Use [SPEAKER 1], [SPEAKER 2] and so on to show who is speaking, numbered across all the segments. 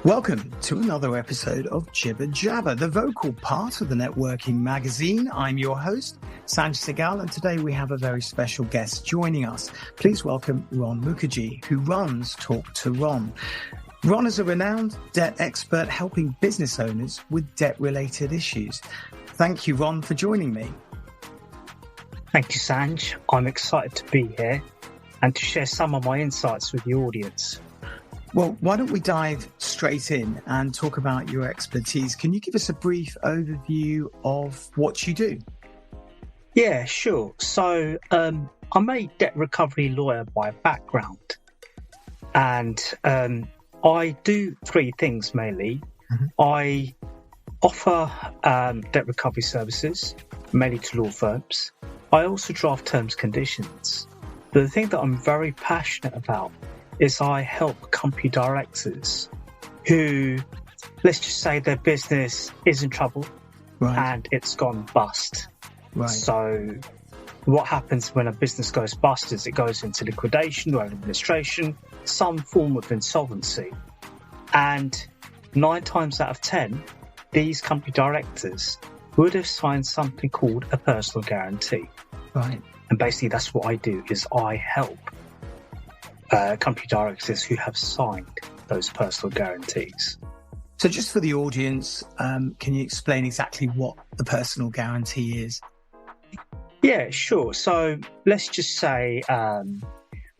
[SPEAKER 1] Welcome to another episode of Jibba Jabba, the vocal part of the networking magazine. I'm your host, Sanj Saigal, and today we have a very special guest joining us. Please welcome Ron Mookerjee, who runs Talk to Ron. Ron is a renowned debt expert helping business owners with debt-related issues. Thank you, Ron, for joining me.
[SPEAKER 2] Thank you, Sanj. I'm excited to be here and to share some of my insights with the audience.
[SPEAKER 1] Well, why don't we dive straight in and talk about your expertise? Can you give us a brief overview of what you do?
[SPEAKER 2] Yeah, sure. So I'm a debt recovery lawyer by background, and I do three things mainly. Mm-hmm. I offer debt recovery services, mainly to law firms. I also draft terms and conditions. But the thing that I'm very passionate about is I help company directors who, let's just say their business is in trouble, right, and it's gone bust. Right. So what happens when a business goes bust is it goes into liquidation or administration, some form of insolvency. And 9 times out of 10, these company directors would have signed something called a personal guarantee.
[SPEAKER 1] Right.
[SPEAKER 2] And basically that's what I do, is I help company directors who have signed those personal guarantees.
[SPEAKER 1] So just for the audience, can you explain exactly what the personal guarantee is?
[SPEAKER 2] Yeah, sure. So let's just say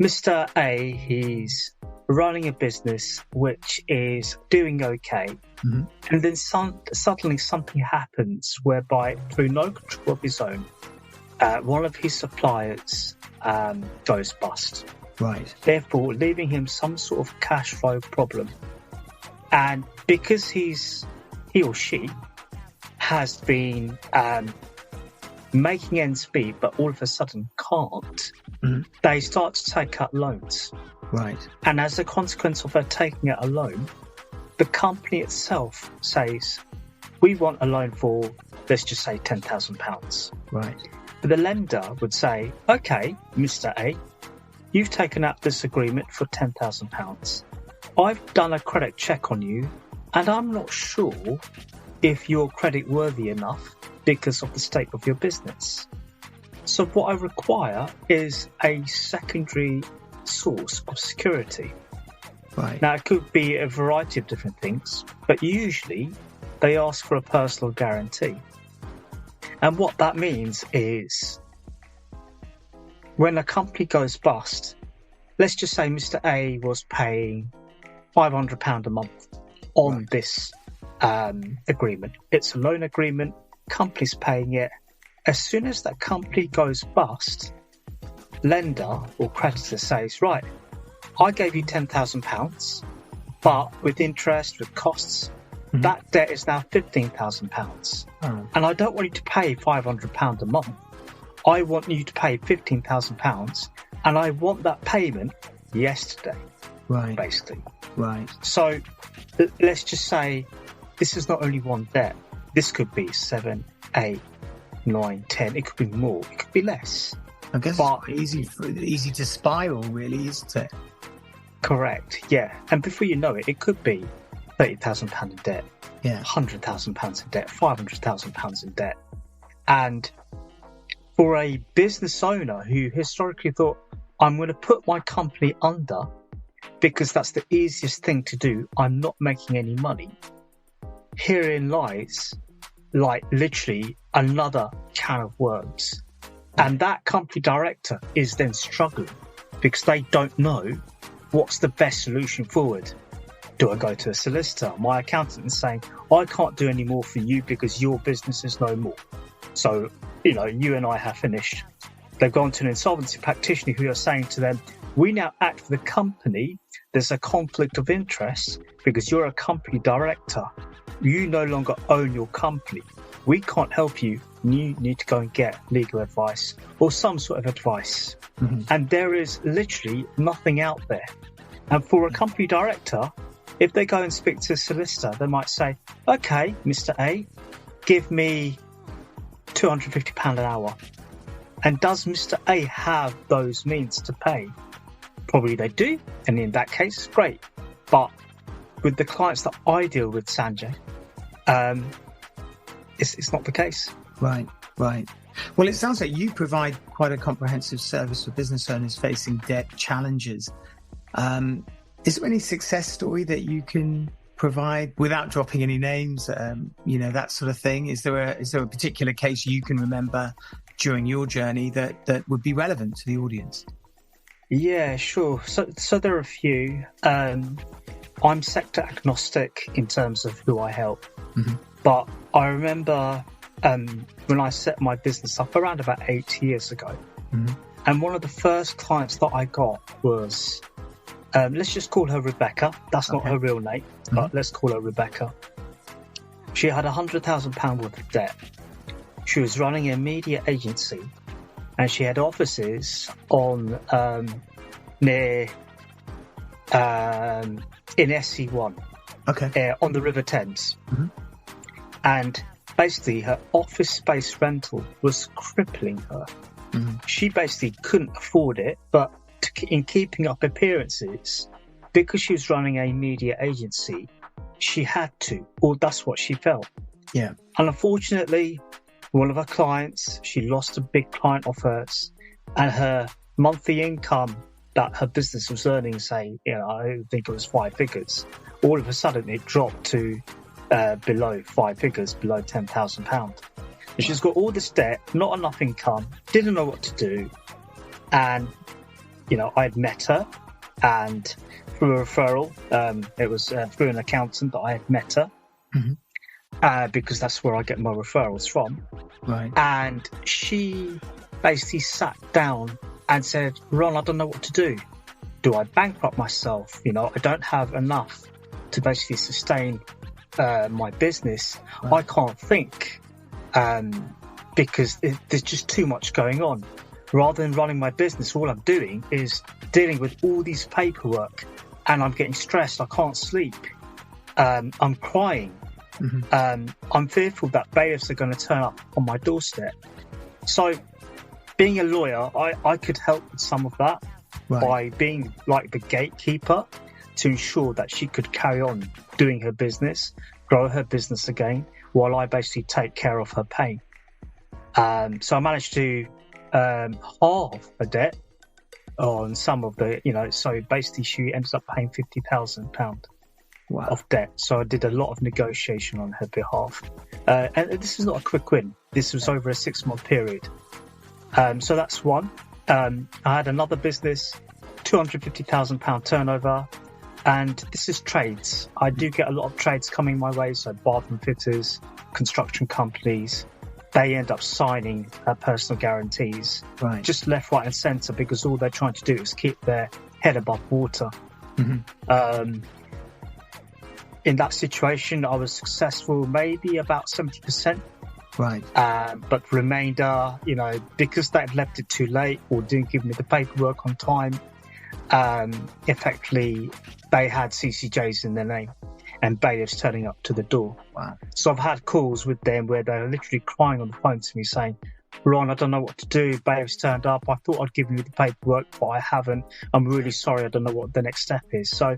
[SPEAKER 2] Mr. A, he's running a business which is doing okay. Mm-hmm. And then suddenly something happens whereby, through no control of his own, one of his suppliers goes bust.
[SPEAKER 1] Right.
[SPEAKER 2] Therefore, leaving him some sort of cash flow problem. And because he or she has been making ends meet, but all of a sudden can't, mm-hmm, they start to take out loans.
[SPEAKER 1] Right.
[SPEAKER 2] And as a consequence of her taking out a loan, the company itself says, we want a loan for, let's just say, £10,000.
[SPEAKER 1] Right.
[SPEAKER 2] But the lender would say, okay, Mr. A, you've taken out this agreement for £10,000. I've done a credit check on you, and I'm not sure if you're credit worthy enough because of the state of your business. So what I require is a secondary source of security.
[SPEAKER 1] Right.
[SPEAKER 2] Now, it could be a variety of different things, but usually they ask for a personal guarantee. And what that means is, when a company goes bust, let's just say Mr. A was paying £500 a month on right, this agreement. It's a loan agreement, company's paying it. As soon as that company goes bust, lender or creditor says, right, I gave you £10,000, but with interest, with costs, mm-hmm, that debt is now £15,000. Oh. And I don't want you to pay £500 a month. I want you to pay £15,000, and I want that payment yesterday.
[SPEAKER 1] Right.
[SPEAKER 2] Basically.
[SPEAKER 1] Right.
[SPEAKER 2] So let's just say this is not only one debt. This could be 7, 8, 9, 10. It could be more. It could be less.
[SPEAKER 1] I guess it's easy to spiral, really, isn't it?
[SPEAKER 2] Correct. Yeah. And before you know it, it could be £30,000 in debt.
[SPEAKER 1] Yeah.
[SPEAKER 2] £100,000 in debt. £500,000 in debt. And for a business owner who historically thought, I'm going to put my company under because that's the easiest thing to do, I'm not making any money, herein lies, like, literally another can of worms. And that company director is then struggling because they don't know what's the best solution forward. Do I go to a solicitor? My accountant is saying, I can't do any more for you because your business is no more. So, you and I have finished. They've gone to an insolvency practitioner who are saying to them, we now act for the company. There's a conflict of interest because you're a company director. You no longer own your company. We can't help you. You need to go and get legal advice or some sort of advice. Mm-hmm. And there is literally nothing out there. And for a company director, if they go and speak to a solicitor, they might say, okay, Mr. A, give me £250 an hour. And does Mr. A have those means to pay? Probably they do, and in that case, great. But with the clients that I deal with, Sanjay, it's not the case.
[SPEAKER 1] Right. Well, it sounds like you provide quite a comprehensive service for business owners facing debt challenges. Is there any success story that you can provide without dropping any names? That sort of thing. Is there a particular case you can remember during your journey that would be relevant to the audience?
[SPEAKER 2] Yeah, sure. So there are a few. I'm sector agnostic in terms of who I help, but I remember when I set my business up around about 8 years ago, and one of the first clients that I got was, let's just call her Rebecca. That's not her real name, but let's call her Rebecca. She had £100,000 worth of debt. She was running a media agency, and she had offices on near in SC1, on the River Thames, and basically her office space rental was crippling her. She basically couldn't afford it, but in keeping up appearances, because she was running a media agency, she had to, or that's what she felt.
[SPEAKER 1] Yeah.
[SPEAKER 2] And unfortunately, one of her clients, she lost a big client of hers, and her monthly income that her business was earning, say, I think it was 5 figures, all of a sudden it dropped to below 5 figures, below £10,000. And she's got all this debt, not enough income, didn't know what to do. And, I'd met her, and through a referral, it was through an accountant that I had met her, because that's where I get my referrals from.
[SPEAKER 1] Right.
[SPEAKER 2] And she basically sat down and said, Ron, I don't know what to do. Do I bankrupt myself? I don't have enough to basically sustain my business. Right. I can't think because there's just too much going on. Rather than running my business, all I'm doing is dealing with all these paperwork, and I'm getting stressed. I can't sleep. I'm crying. I'm fearful that bailiffs are going to turn up on my doorstep. So being a lawyer, I could help with some of that by being like the gatekeeper to ensure that she could carry on doing her business, grow her business again, while I basically take care of her pain. So I managed to halve her debt on some of the, so basically she ended up paying £50,000 of debt. So I did a lot of negotiation on her behalf. And this is not a quick win. This was over a 6-month period. So that's one. I had another business, £250,000 turnover, and this is trades. I do get a lot of trades coming my way, so bathroom fitters, construction companies. They end up signing personal guarantees, just left, right, and centre, because all they're trying to do is keep their head above water. In that situation, I was successful maybe about 70%.
[SPEAKER 1] Right.
[SPEAKER 2] But remainder, because they'd left it too late or didn't give me the paperwork on time, effectively they had CCJs in their name and bailiffs turning up to the door.
[SPEAKER 1] Wow.
[SPEAKER 2] So I've had calls with them where they're literally crying on the phone to me saying, Ron, I don't know what to do. Bailiffs turned up. I thought I'd given you the paperwork, but I haven't. I'm really sorry. I don't know what the next step is. So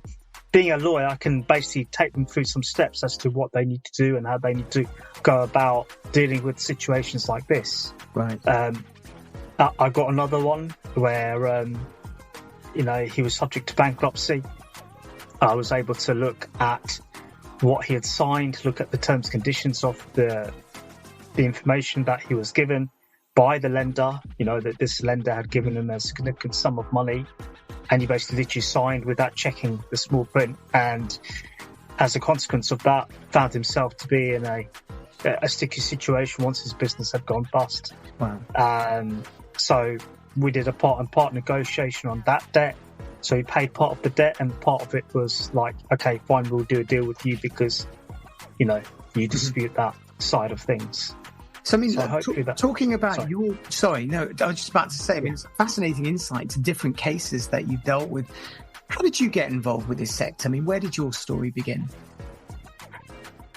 [SPEAKER 2] being a lawyer, I can basically take them through some steps as to what they need to do and how they need to go about dealing with situations like this.
[SPEAKER 1] Right.
[SPEAKER 2] I got another one where, he was subject to bankruptcy. I was able to look at what he had signed, look at the terms and conditions of the information that he was given by the lender, that this lender had given him a significant sum of money. And he basically literally signed without checking the small print. And as a consequence of that, found himself to be in a sticky situation once his business had gone bust.
[SPEAKER 1] Wow.
[SPEAKER 2] So we did a part and part negotiation on that debt. So he paid part of the debt, and part of it was like, okay, fine, we'll do a deal with you because, you dispute that side of things.
[SPEAKER 1] So, I mean, talking about I was just about to say, it's a fascinating insight to different cases that you've dealt with. How did you get involved with this sector? I mean, where did your story begin?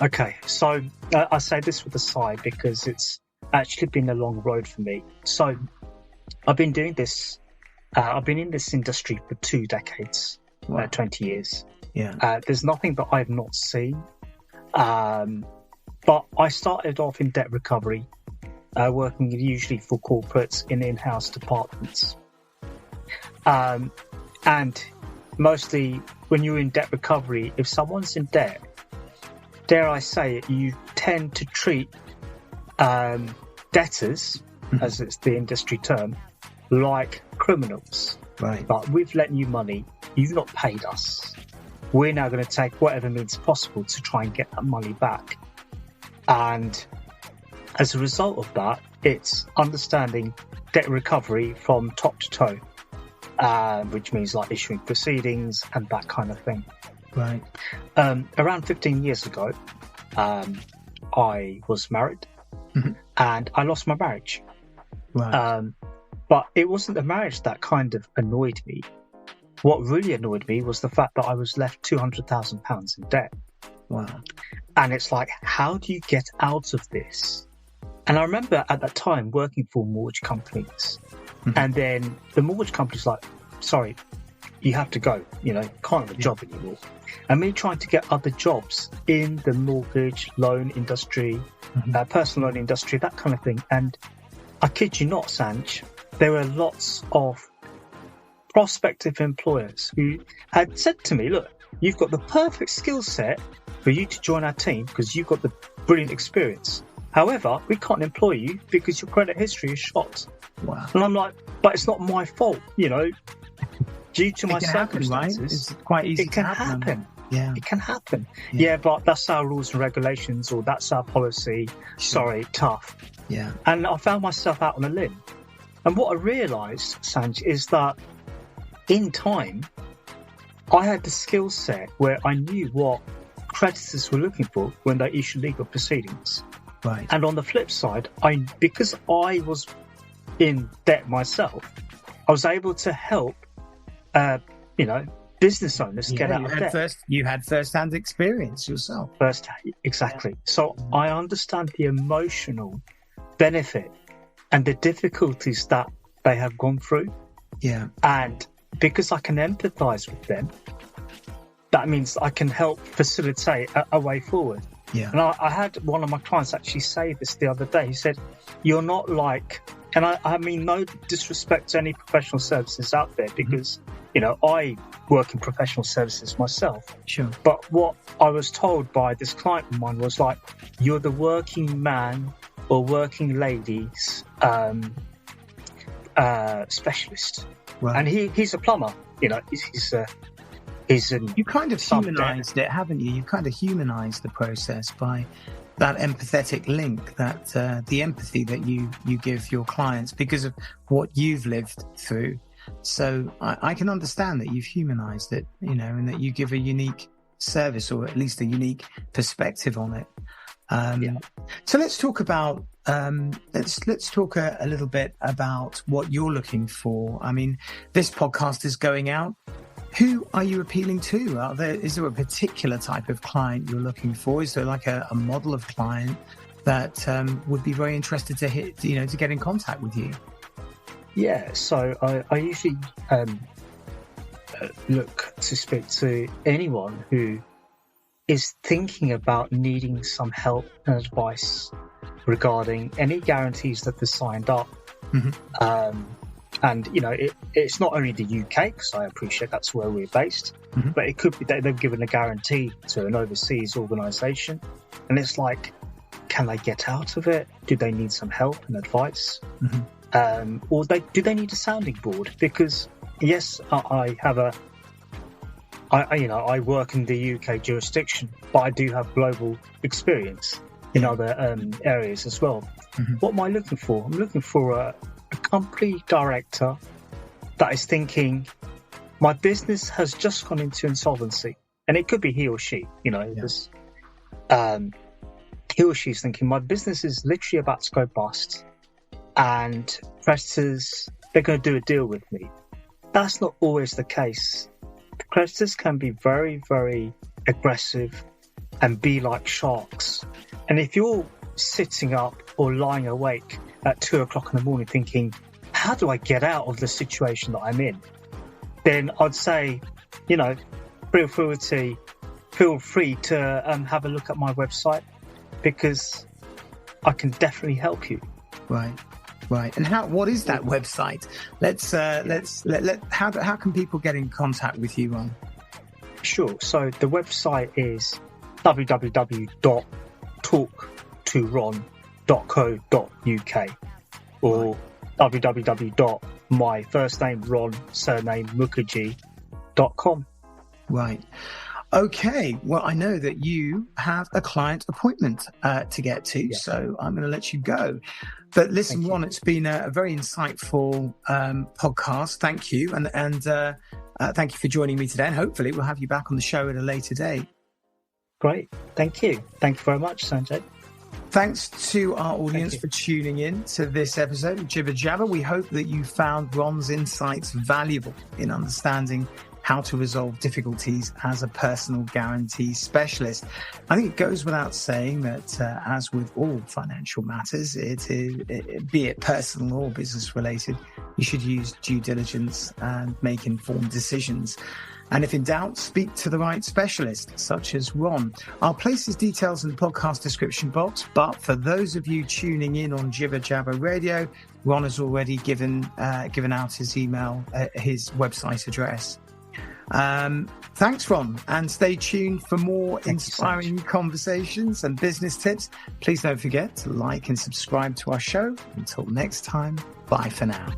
[SPEAKER 2] Okay, so I say this with a sigh because it's actually been a long road for me. So I've been doing this. I've been in this industry for 2 decades, 20 years.
[SPEAKER 1] Yeah.
[SPEAKER 2] There's nothing that I've not seen. But I started off in debt recovery, working usually for corporates in in-house departments. And mostly when you're in debt recovery, if someone's in debt, dare I say it, you tend to treat debtors, as it's the industry term, like criminals.
[SPEAKER 1] Right.
[SPEAKER 2] But we've lent you money, you've not paid us. We're now going to take whatever means possible to try and get that money back. And as a result of that, it's understanding debt recovery from top to toe, which means like issuing proceedings and that kind of thing.
[SPEAKER 1] Right.
[SPEAKER 2] Around 15 years ago, I was married and I lost my marriage.
[SPEAKER 1] Right.
[SPEAKER 2] But it wasn't the marriage that kind of annoyed me. What really annoyed me was the fact that I was left £200,000 in debt.
[SPEAKER 1] Wow.
[SPEAKER 2] And it's like, how do you get out of this? And I remember at that time working for mortgage companies. And then the mortgage company's like, sorry, you have to go, can't have a job anymore. And me trying to get other jobs in the mortgage loan industry, personal loan industry, that kind of thing. And I kid you not, Sanj, there were lots of prospective employers who had said to me, look, you've got the perfect skill set for you to join our team because you've got the brilliant experience. However, we can't employ you because your credit history is shot.
[SPEAKER 1] Wow.
[SPEAKER 2] And I'm like, but it's not my fault, due to my circumstances.
[SPEAKER 1] Happen, right? It's quite easy
[SPEAKER 2] to happen.
[SPEAKER 1] Yeah.
[SPEAKER 2] It can happen. Yeah, but that's our rules and regulations, or that's our policy.
[SPEAKER 1] Sure.
[SPEAKER 2] Sorry, tough.
[SPEAKER 1] Yeah.
[SPEAKER 2] And I found myself out on a limb. And what I realised, Sanj, is that in time, I had the skill set where I knew what creditors were looking for when they issue legal proceedings.
[SPEAKER 1] Right.
[SPEAKER 2] And on the flip side, because I was in debt myself, I was able to help, business owners get out of debt.
[SPEAKER 1] You had first-hand experience yourself.
[SPEAKER 2] Exactly. So I understand the emotional benefit and the difficulties that they have gone through.
[SPEAKER 1] Yeah.
[SPEAKER 2] And because I can empathise with them, that means I can help facilitate a way forward.
[SPEAKER 1] Yeah.
[SPEAKER 2] And I had one of my clients actually say this the other day. He said, you're not like, and I mean no disrespect to any professional services out there because, I work in professional services myself.
[SPEAKER 1] Sure.
[SPEAKER 2] But what I was told by this client of mine was like, you're the working man or working ladies specialist. Right. And he's a plumber,
[SPEAKER 1] You kind of humanized it, haven't you? You kind of humanized the process by that empathetic link, that the empathy that you give your clients because of what you've lived through. So I can understand that you've humanized it, and that you give a unique service or at least a unique perspective on it. So let's talk about let's talk a little bit about what you're looking for. I mean, this podcast is going out. Who are you appealing to? Is there a particular type of client you're looking for? Is there like a model of client that would be very interested to to get in contact with you?
[SPEAKER 2] Yeah, so I usually look to speak to anyone who is thinking about needing some help and advice regarding any guarantees that they've signed up. And, it's not only the UK, because I appreciate that's where we're based, but it could be that they've given a guarantee to an overseas organisation. And it's like, can they get out of it? Do they need some help and advice? Or do they need a sounding board? Because, yes, I work in the UK jurisdiction, but I do have global experience in other areas as well. What am I looking for? I'm looking for a company director that is thinking, my business has just gone into insolvency, and it could be he or she. He or she's thinking, my business is literally about to go bust, and creditors, they're going to do a deal with me. That's not always the case. The creditors can be very, very aggressive and be like sharks. And if you're sitting up or lying awake at 2 o'clock in the morning thinking, how do I get out of the situation that I'm in? Then I'd say, feel free to have a look at my website, because I can definitely help you.
[SPEAKER 1] Right. And what is that website? How can people get in contact with you, Ron?
[SPEAKER 2] Sure. So the website is www.talktoron.co.uk or www.myfirstname.Ron-surname-Mookerjee.com.
[SPEAKER 1] Right. Okay. Well, I know that you have a client appointment to get to, so I'm going to let you go. But listen, Ron, it's been a very insightful podcast. Thank you. And thank you for joining me today. And hopefully we'll have you back on the show at a later date.
[SPEAKER 2] Great. Thank you. Thank you very much, Sanjay.
[SPEAKER 1] Thanks to our audience for tuning in to this episode of Jibba Jabba. We hope that you found Ron's insights valuable in understanding how to resolve difficulties as a personal guarantee specialist. I think it goes without saying that, as with all financial matters, be it personal or business related, you should use due diligence and make informed decisions. And if in doubt, speak to the right specialist, such as Ron. I'll place his details in the podcast description box, but for those of you tuning in on Jibba Jabba Radio, Ron has already given out his email, his website address. Thanks, Ron, and stay tuned for more inspiring conversations and business tips. Please don't forget to like and subscribe to our show. Until next time, bye for now.